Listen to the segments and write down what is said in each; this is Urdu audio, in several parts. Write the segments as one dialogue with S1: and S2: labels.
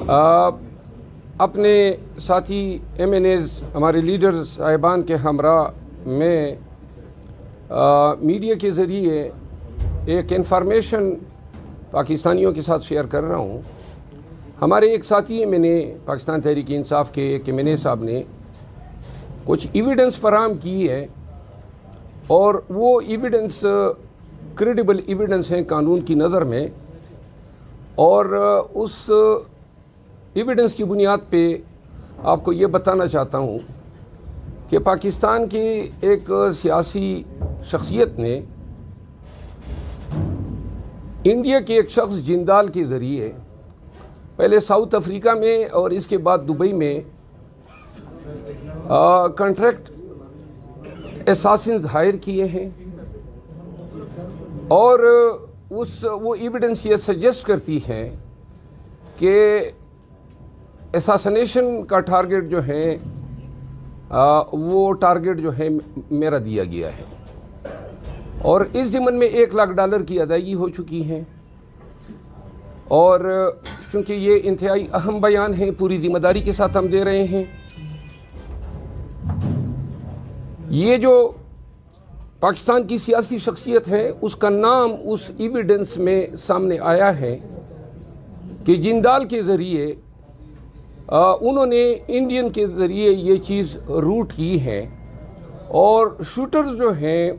S1: اپنے ساتھی ایم این ایز ہمارے لیڈر صاحبان کے ہمراہ میں میڈیا کے ذریعے ایک انفارمیشن پاکستانیوں کے ساتھ شیئر کر رہا ہوں۔ ہمارے ایک ساتھی میں نے پاکستان تحریک انصاف کے ایک ایم این اے صاحب نے کچھ ایویڈنس فراہم کی ہے، اور وہ ایویڈنس کریڈیبل ایویڈنس ہیں قانون کی نظر میں، اور اس ایویڈنس کی بنیاد پہ آپ کو یہ بتانا چاہتا ہوں کہ پاکستان کی ایک سیاسی شخصیت نے انڈیا کے ایک شخص جندال کے ذریعے پہلے ساؤتھ افریقہ میں اور اس کے بعد دبئی میں کنٹریکٹ اساسنز ہائر کیے ہیں، اور وہ ایویڈنس یہ سجیسٹ کرتی ہے کہ اساسنیشن کا ٹارگٹ جو ہے وہ ٹارگٹ جو ہے میرا دیا گیا ہے، اور اس ضمن میں $1,00,000 کی ادائیگی ہو چکی ہے، اور چونکہ یہ انتہائی اہم بیان ہیں، پوری ذمہ داری کے ساتھ ہم دے رہے ہیں۔ یہ جو پاکستان کی سیاسی شخصیت ہے، اس کا نام اس ایویڈنس میں سامنے آیا ہے کہ جندال کے ذریعے انہوں نے انڈین کے ذریعے یہ چیز روٹ کی ہے، اور شوٹرز جو ہیں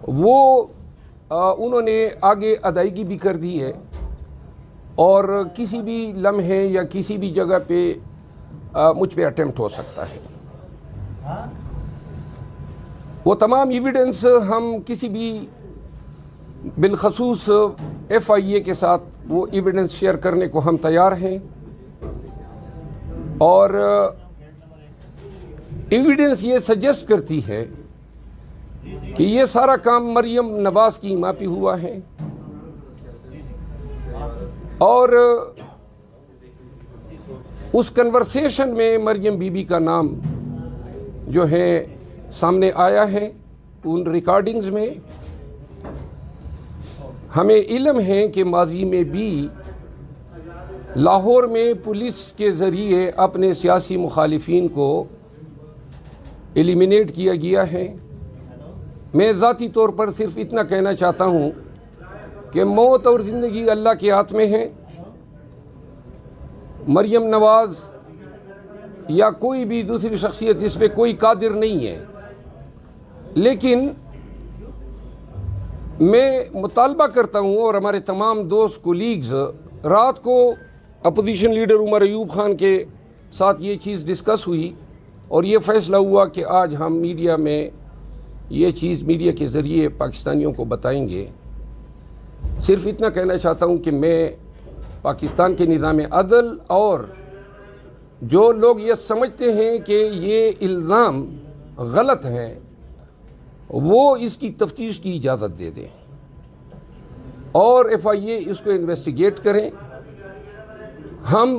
S1: وہ انہوں نے آگے ادائیگی بھی کر دی ہے، اور کسی بھی لمحے یا کسی بھی جگہ پہ مجھ پہ اٹیمپٹ ہو سکتا ہے۔ وہ تمام ایویڈنس ہم کسی بھی بالخصوص FIA کے ساتھ وہ ایویڈنس شیئر کرنے کو ہم تیار ہیں، اور ایویڈنس یہ سجیسٹ کرتی ہے کہ یہ سارا کام مریم نواز کی ماں پہ ہوا ہے، اور اس کنورسیشن میں مریم بی بی کا نام جو ہے سامنے آیا ہے۔ ان ریکارڈنگز میں ہمیں علم ہے کہ ماضی میں بھی لاہور میں پولیس کے ذریعے اپنے سیاسی مخالفین کو ایلیمینیٹ کیا گیا ہے۔ میں ذاتی طور پر صرف اتنا کہنا چاہتا ہوں کہ موت اور زندگی اللہ کے ہاتھ میں ہے۔ مریم نواز یا کوئی بھی دوسری شخصیت اس پہ کوئی قادر نہیں ہے، لیکن میں مطالبہ کرتا ہوں، اور ہمارے تمام دوست کولیگز، رات کو اپوزیشن لیڈر عمر ایوب خان کے ساتھ یہ چیز ڈسکس ہوئی، اور یہ فیصلہ ہوا کہ آج ہم میڈیا میں یہ چیز میڈیا کے ذریعے پاکستانیوں کو بتائیں گے۔ صرف اتنا کہنا چاہتا ہوں کہ میں پاکستان کے نظام عدل اور جو لوگ یہ سمجھتے ہیں کہ یہ الزام غلط ہیں، وہ اس کی تفتیش کی اجازت دے دیں، اور FIA اس کو انویسٹیگیٹ کریں۔ ہم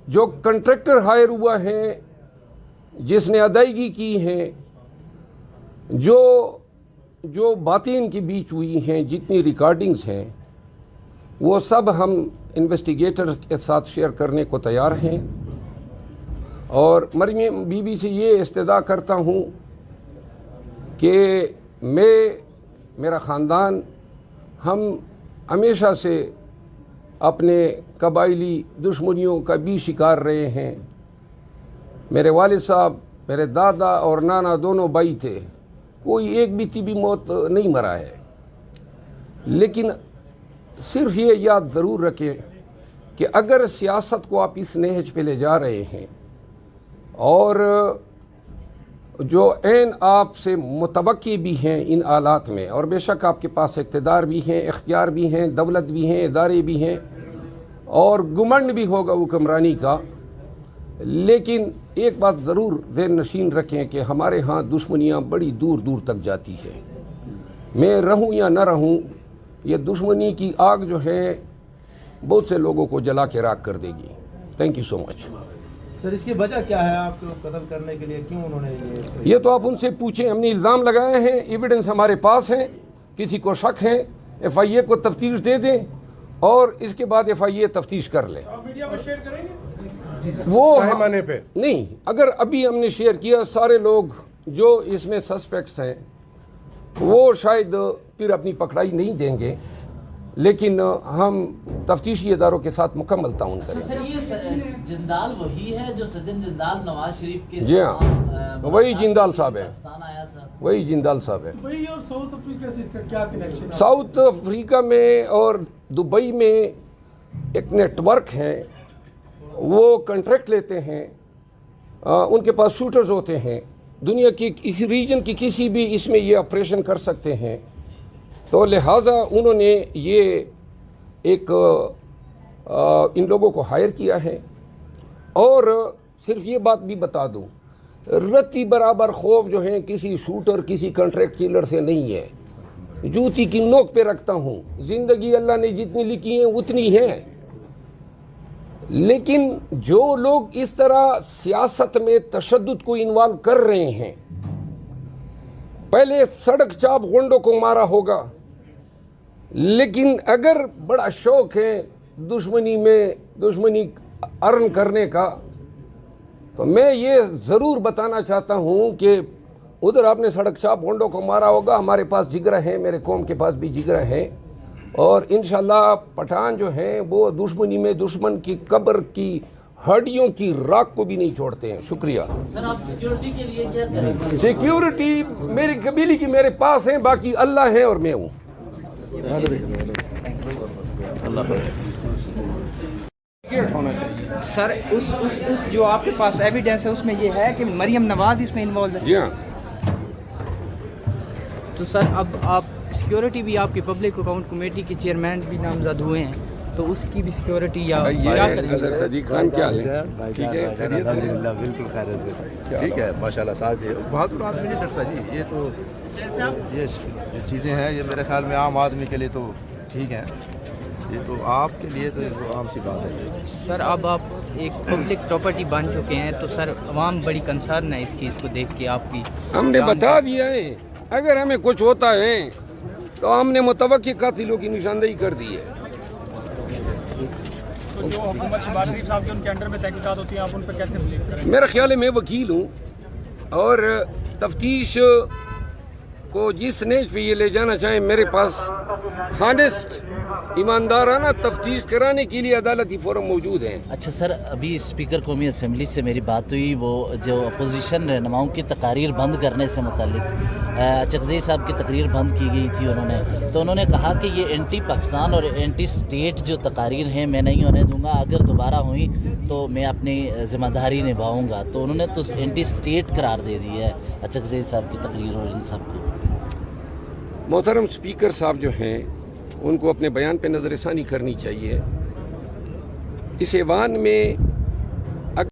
S1: جو کنٹریکٹر ہائر ہوا ہے، جس نے ادائیگی کی ہے، جو باتیں ان کے بیچ ہوئی ہیں، جتنی ریکارڈنگز ہیں، وہ سب ہم انویسٹیگیٹر کے ساتھ شیئر کرنے کو تیار ہیں، اور مریم بی بی سے یہ استدعا کرتا ہوں کہ میرا خاندان، ہم ہمیشہ سے اپنے قبائلی دشمنیوں کا بھی شکار رہے ہیں۔ میرے والد صاحب، میرے دادا اور نانا دونوں بھائی تھے، کوئی ایک بھی طبی موت نہیں مرا ہے، لیکن صرف یہ یاد ضرور رکھیں کہ اگر سیاست کو آپ اس نہج پہ لے جا رہے ہیں، اور جو عین آپ سے متوقع بھی ہیں ان آلات میں، اور بے شک آپ کے پاس اقتدار بھی ہیں، اختیار بھی ہیں، دولت بھی ہیں، ادارے بھی ہیں، اور گمنڈ بھی ہوگا حکمرانی کا، لیکن ایک بات ضرور ذہن نشین رکھیں کہ ہمارے ہاں دشمنیاں بڑی دور دور تک جاتی ہیں۔ میں رہوں یا نہ رہوں، یہ دشمنی کی آگ جو ہے بہت سے لوگوں کو جلا کے راکھ کر دے گی۔ تھینک یو سو مچ۔
S2: سر، اس کی وجہ کیا ہے آپ کو قتل کرنے کے لیے؟ کیوں انہوں نے
S1: یہ تو آپ ان سے پوچھیں۔ ہم نے الزام لگائے ہیں، ایویڈنس ہمارے پاس ہیں، کسی کو شک ہے FIA کو تفتیش دے دیں، اور اس کے بعد FIA تفتیش کر لے۔ وہ
S3: پیمانے پہ
S1: نہیں، اگر ابھی ہم نے شیئر کیا سارے لوگ جو اس میں سسپیکٹس ہیں وہ شاید پھر اپنی پکڑائی نہیں دیں گے، لیکن ہم تفتیشی اداروں کے ساتھ مکمل تعاون کریں گے۔
S4: سر یہ جندال وہی ہے جو سجن جندال نواز شریف کے
S1: جی ہاں، وہی جندال صاحب ہے،
S4: پاکستان آیا تھا؟
S1: وہی جندال صاحب ہے۔
S2: دبئی اور ساؤتھ افریقہ سے اس کا کیا کنیکشن ہے؟
S1: ساؤتھ افریقہ میں اور دبئی میں ایک نیٹ ورک ہے، وہ کنٹریکٹ لیتے ہیں، ان کے پاس شوٹرز ہوتے ہیں، دنیا کی اس ریجن کی کسی بھی اس میں یہ آپریشن کر سکتے ہیں، تو لہٰذا انہوں نے یہ ایک ان لوگوں کو ہائر کیا ہے۔ اور صرف یہ بات بھی بتا دوں، رتی برابر خوف جو ہے کسی شوٹر کسی کنٹریکٹ کلر سے نہیں ہے، جوتی کی نوک پہ رکھتا ہوں، زندگی اللہ نے جتنی لکھی ہیں اتنی ہے، لیکن جو لوگ اس طرح سیاست میں تشدد کو انوالو کر رہے ہیں، پہلے سڑک چاپ غنڈوں کو مارا ہوگا، لیکن اگر بڑا شوق ہے دشمنی ارن کرنے کا، تو میں یہ ضرور بتانا چاہتا ہوں کہ ادھر آپ نے سڑک چاپ غنڈوں کو مارا ہوگا، ہمارے پاس جگرہ ہیں، میرے قوم کے پاس بھی جگرہ ہیں، اور انشاءاللہ پٹھان جو ہیں وہ دشمنی میں دشمن کی قبر کی ہڈیوں کی راکھ کو بھی نہیں چھوڑتے ہیں۔ شکریہ۔
S4: سر آپ سیکیورٹی کے لیے کیا کریں گے؟
S1: سیکیورٹی میری قبیلے کی میرے پاس ہیں، باقی اللہ ہیں اور میں ہوں۔
S5: سر اس جو آپ کے پاس ایویڈنس ہے اس میں یہ ہے کہ مریم نواز اس میں انوالو ہے؟
S1: جی ہاں۔
S5: تو سر اب آپ سیکیورٹی بھی آپ کی پبلک اکاؤنٹ کمیٹی کے چیئرمین بھی نامزد ہوئے ہیں، تو اس کی بھی سیکیورٹی یا کیا کریں گے؟
S1: صدیق خان کیا ہے؟ ٹھیک ہے، خیریت سے؟
S3: الحمدللہ بالکل خیریت سے، ٹھیک ہے ماشاءاللہ صاحب جی، بہادر آدمی نہیں ڈرتا جی، یہ تو یہ جو چیزیں ہیں یہ میرے خیال میں عام آدمی کے لیے تو ٹھیک ہیں، یہ تو آپ کے لیے تو عام سی بات ہے یہ۔
S5: سر اب آپ ایک پبلک پراپرٹی بن چکے ہیں، تو سر عوام بڑی کنسرن ہے اس چیز کو دیکھ کے آپ کی۔
S1: ہم نے بتا دیا ہے، اگر ہمیں کچھ ہوتا ہے تو ہم نے متوقع قاتلوں کی نشاندہی کر دی ہے۔
S6: جو حکومت شہباز شریف صاحب کے ان کے انڈر میں تحقیقات ہوتی ہیں، آپ ان پہ کیسے بلیو کریں؟
S1: میرا خیال ہے میں وکیل ہوں، اور تفتیش کو جس نیج پہ یہ لے جانا چاہیں، میرے پاس ہانیسٹ ایماندارانہ تفتیش کرانے کے لیے عدالتی فورم موجود ہیں۔
S4: اچھا سر، ابھی اسپیکر قومی اسمبلی سے میری بات ہوئی، وہ جو اپوزیشن رہنماؤں کی تقاریر بند کرنے سے متعلق چغزئی صاحب کی تقریر بند کی گئی تھی تو انہوں نے کہا کہ یہ اینٹی پاکستان اور اینٹی سٹیٹ جو تقاریر ہیں میں نہیں ہونے دوں گا، اگر دوبارہ ہوئی تو میں اپنی ذمہ داری نبھاؤں گا، تو انہوں نے تو اینٹی سٹیٹ قرار دے دی ہے چغزئی صاحب کی تقریر اور ان سب کو۔
S1: محترم اسپیکر صاحب جو ہیں ان کو اپنے بیان پہ نظر ثانی کرنی چاہیے۔ اس ایوان میں